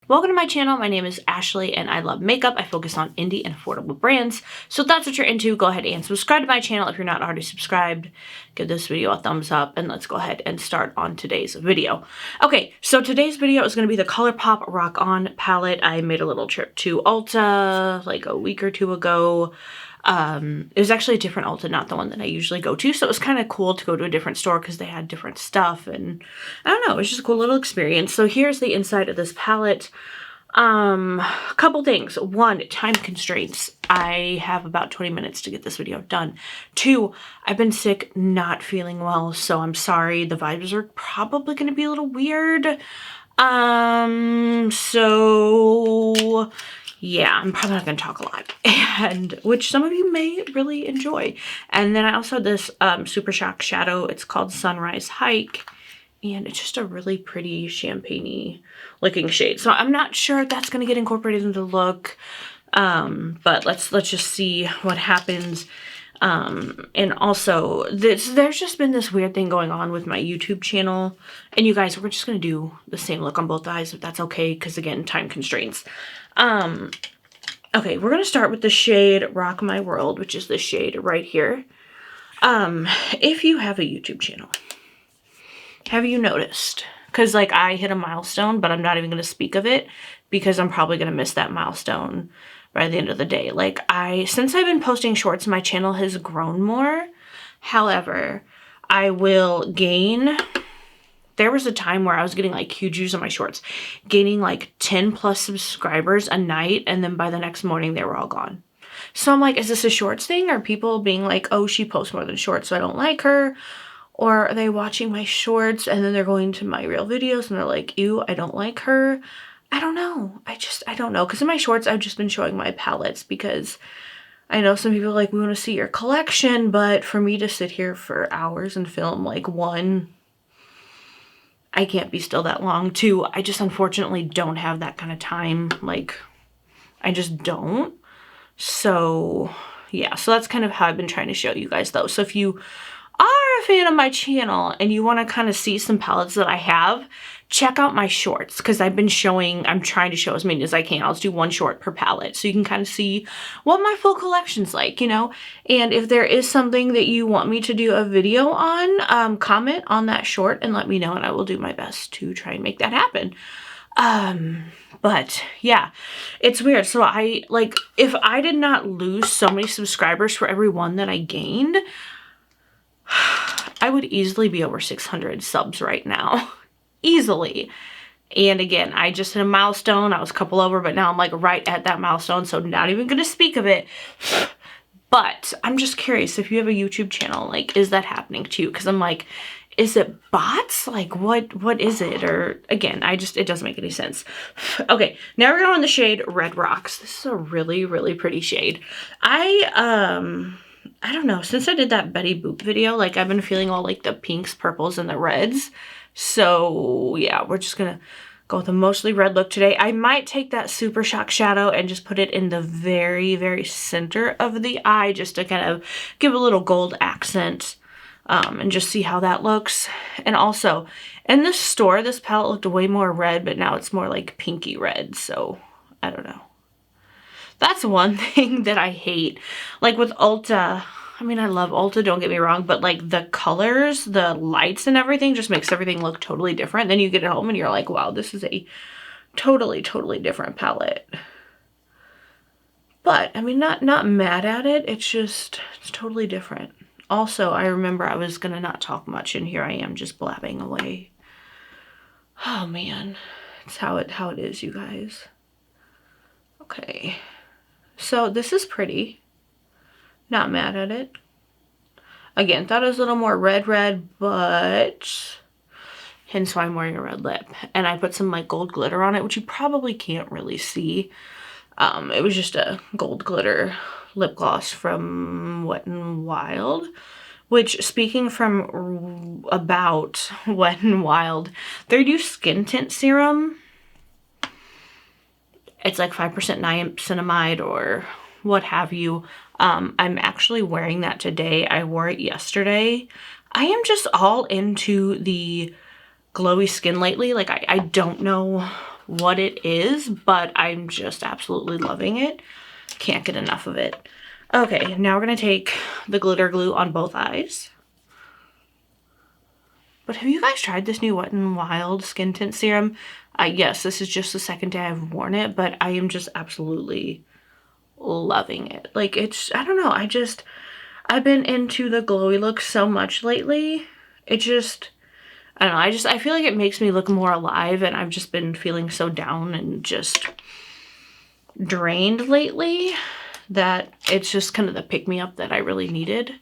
Welcome to my channel. My name is Ashley and I love makeup. I focus on indie and affordable brands. So if that's what you're into, go ahead and subscribe to my channel. If you're not already subscribed, give this video a thumbs up and let's go ahead and start on today's video. Okay, so today's video is going to be the ColourPop Rock On palette. I made a little trip to Ulta like a week or two ago. It was actually a different Ulta, not the one that I usually go to, so it was kind of cool to go to a different store because they had different stuff, and I don't know, it was just a cool little experience. So here's the inside of this palette. A couple things. One, time constraints. I have about 20 minutes to get this video done. Two, I've been sick, not feeling well, so I'm sorry. The vibes are probably going to be a little weird. So yeah, I'm probably not going to talk a lot, and which some of you may really enjoy. And then I also have this Super Shock shadow. It's called Sunrise Hike, and it's just a really pretty champagne-y looking shade. So I'm not sure if that's going to get incorporated into the look, but let's just see what happens. And also there's just been this weird thing going on with my YouTube channel, and you guys, we're just going to do the same look on both eyes if that's okay, because again, time constraints. Okay, we're going to start with the shade Rock My World, which is this shade right here. If you have a YouTube channel, have you noticed? Because like I hit a milestone, but I'm not even going to speak of it because I'm probably going to miss that milestone by the end of the day. Like since I've been posting shorts, my channel has grown more. However, I will gain. There was a time where I was getting like huge views on my shorts, gaining like 10 plus subscribers a night, and then by the next morning they were all gone. So I'm like, is this a shorts thing? Are people being like, oh, she posts more than shorts, so I don't like her? Or are they watching my shorts and then they're going to my real videos and they're like, ew, I don't like her? I don't know. I don't know. Because in my shorts, I've just been showing my palettes because I know some people are like, we want to see your collection, but for me to sit here for hours and film, like, one, I can't be still that long. Two, I just unfortunately don't have that kind of time. Like, I just don't. So yeah, so that's kind of how I've been trying to show you guys though. So if you are a fan of my channel and you want to kind of see some palettes that I have, check out my shorts, because I'm trying to show as many as I can. I'll just do one short per palette so you can kind of see what my full collection's like, you know. And if there is something that you want me to do a video on, comment on that short and let me know, and I will do my best to try and make that happen. But yeah, it's weird. So if I did not lose so many subscribers for every one that I gained, I would easily be over 600 subs right now. Easily. And again, I just hit a milestone. I was a couple over, but now I'm like right at that milestone, so not even going to speak of it. But I'm just curious, if you have a YouTube channel, like, is that happening to you? Because I'm like, is it bots? Like, what is it? Or again, it doesn't make any sense. Okay, now we're going on the shade Red Rocks. This is a really, really pretty shade. I don't know, since I did that Betty Boop video, like, I've been feeling all like the pinks, purples, and the reds. So yeah, we're just gonna go with a mostly red look today. I might take that Super Shock shadow and just put it in the very, very center of the eye, just to kind of give a little gold accent, and just see how that looks. And also, in this store, this palette looked way more red, but now it's more like pinky red, so I don't know. That's one thing that I hate. Like with Ulta, I mean, I love Ulta, don't get me wrong, but like the colors, the lights and everything just makes everything look totally different. Then you get it home and you're like, wow, this is a totally, totally different palette. But I mean, not mad at it. It's totally different. Also, I remember I was gonna not talk much, and here I am just blabbing away. Oh man, it's how it is, you guys. Okay. So this is pretty. Not mad at it. Again, thought it was a little more red, but hence why I'm wearing a red lip. And I put some like gold glitter on it, which you probably can't really see. It was just a gold glitter lip gloss from Wet n Wild. Which, speaking from about Wet n Wild, their new skin tint serum, it's like 5% niacinamide or what have you. I'm actually wearing that today. I wore it yesterday. I am just all into the glowy skin lately. Like, I don't know what it is, but I'm just absolutely loving it. Can't get enough of it. Okay, now we're gonna take the glitter glue on both eyes. But have you guys tried this new Wet n Wild Skin Tint Serum? Yes, this is just the second day I've worn it, but I am just absolutely loving it. Like, it's, I don't know, I've been into the glowy look so much lately. It just, I don't know, I feel like it makes me look more alive, and I've just been feeling so down and just drained lately that it's just kind of the pick-me-up that I really needed.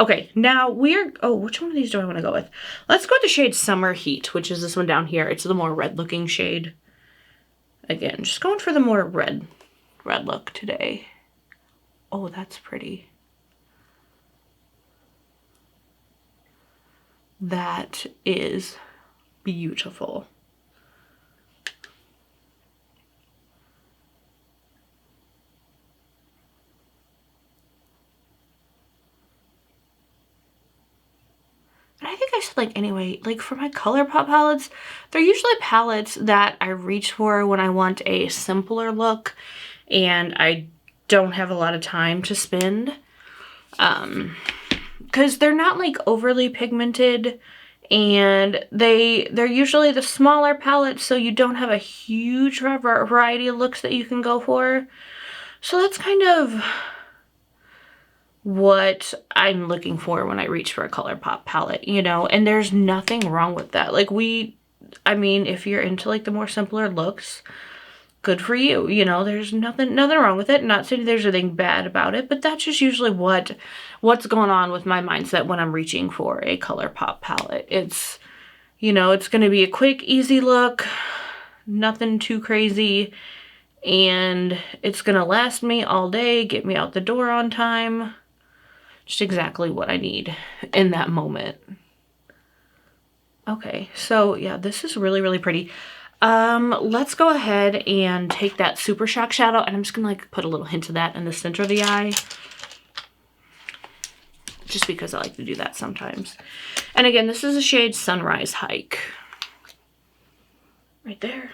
Okay, now we're, oh, which one of these do I want to go with? Let's go with the shade Summer Heat, which is this one down here. It's the more red-looking shade. Again, just going for the more red look today. Oh, that's pretty. That is beautiful. I think I said, like, anyway, like, for my ColourPop palettes, they're usually palettes that I reach for when I want a simpler look and I don't have a lot of time to spend. Because they're not, like, overly pigmented, and they're usually the smaller palettes, so you don't have a huge variety of looks that you can go for. So that's kind of what I'm looking for when I reach for a ColourPop palette, you know, and there's nothing wrong with that. Like, I mean, if you're into, like, the more simpler looks, good for you, you know, there's nothing wrong with it. Not saying there's anything bad about it, but that's just usually what's going on with my mindset when I'm reaching for a ColourPop palette. It's, you know, it's going to be a quick, easy look, nothing too crazy, and it's going to last me all day, get me out the door on time. Just exactly what I need in that moment. Okay, so yeah, this is really, really pretty. Let's go ahead and take that Super Shock shadow, and I'm just gonna, like, put a little hint of that in the center of the eye. Just because I like to do that sometimes. And again, this is a shade Sunrise Hike. Right there.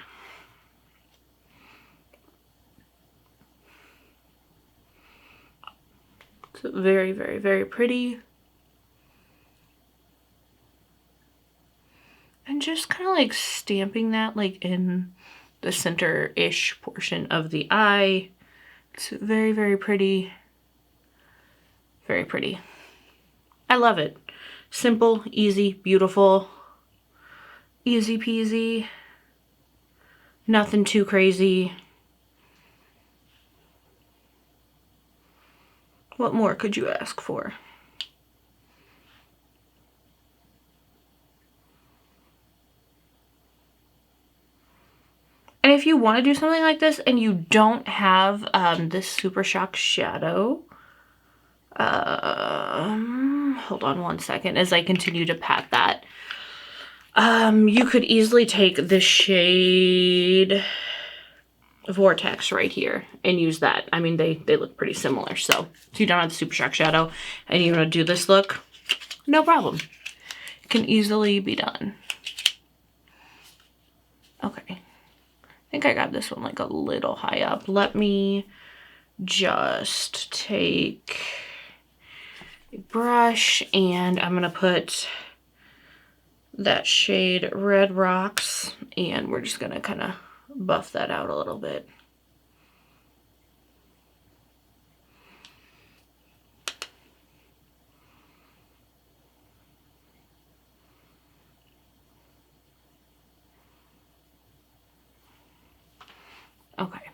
So very, very, very pretty. And just kind of, like, stamping that, like, in the center-ish portion of the eye. It's very, very pretty. Very pretty. I love it. Simple, easy, beautiful. Easy peasy. Nothing too crazy. What more could you ask for? And if you want to do something like this and you don't have this Super Shock shadow, hold on one second as I continue to pat that. You could easily take the shade Vortex right here and use that. I mean, they look pretty similar. So if you don't have the Super Shock shadow and you want to do this look, no problem. It can easily be done. Okay. I think I got this one, like, a little high up. Let me just take a brush, and I'm gonna put that shade Red Rocks, and we're just gonna kind of buff that out a little bit. Okay.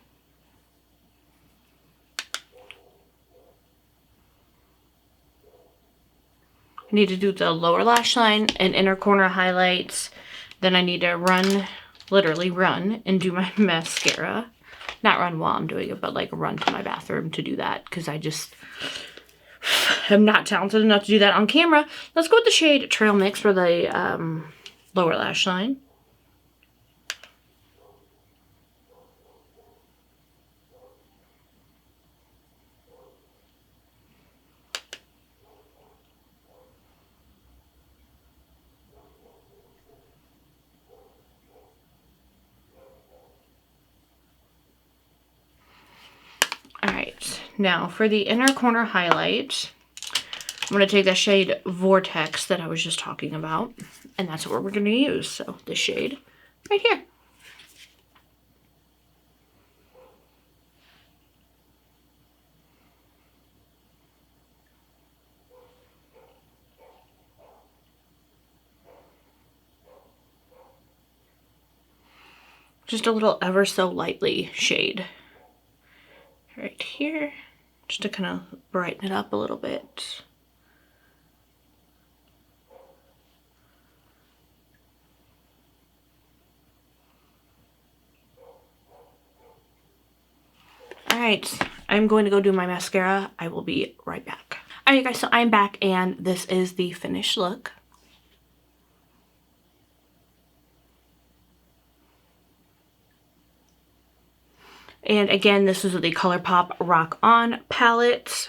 I need to do the lower lash line and inner corner highlights. Then I need to run, literally run, and do my mascara. Not run while I'm doing it, but, like, run to my bathroom to do that, because I just am not talented enough to do that on camera. Let's go with the shade Trail Mix for the lower lash line. Now for the inner corner highlight, I'm going to take that shade Vortex that I was just talking about, and that's what we're going to use. So this shade right here. Just a little ever so lightly shade right here, just to kind of brighten it up a little bit. Alright, I'm going to go do my mascara. I will be right back. Alright guys, so I'm back and this is the finished look. And again, this is the ColourPop Rock On palette.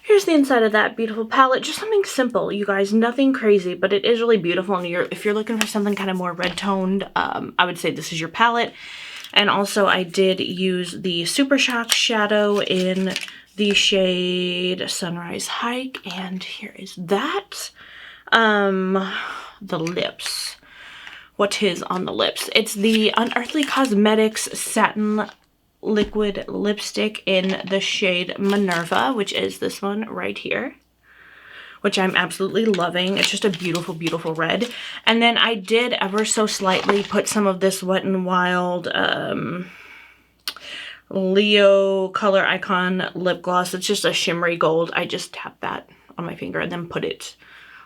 Here's the inside of that beautiful palette. Just something simple, you guys. Nothing crazy, but it is really beautiful. And if you're looking for something kind of more red toned, I would say this is your palette. And also I did use the Super Shock shadow in the shade Sunrise Hike. And here is that. The lips. What is on the lips? It's the Unearthly Cosmetics Satin Liquid Lipstick in the shade Minerva, which is this one right here, which I'm absolutely loving. It's just a beautiful, beautiful red. And then I did ever so slightly put some of this Wet n Wild Leo Color Icon lip gloss. It's just a shimmery gold. I just tapped that on my finger and then put it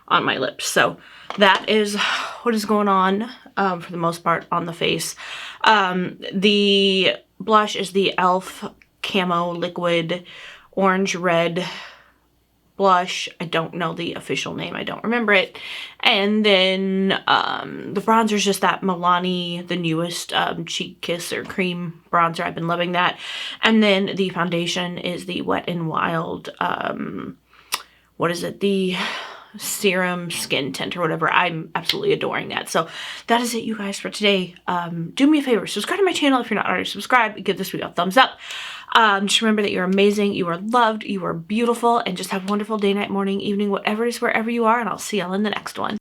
on my lips. So that is what is going on for the most part on the face. The blush is the e.l.f. Camo Liquid Orange Red blush. I don't know the official name. I don't remember it. And then the bronzer is just that Milani, the newest Cheek Kiss or cream bronzer. I've been loving that. And then the foundation is the Wet n Wild, what is it? The serum skin tint or whatever. I'm absolutely adoring that. So that is it, you guys, for today. Do me a favor, subscribe to my channel if you're not already subscribed. Give this video a thumbs up. Just remember that you're amazing, you are loved, you are beautiful, and just have a wonderful day, night, morning, evening, whatever it is, wherever you are, and I'll see y'all in the next one.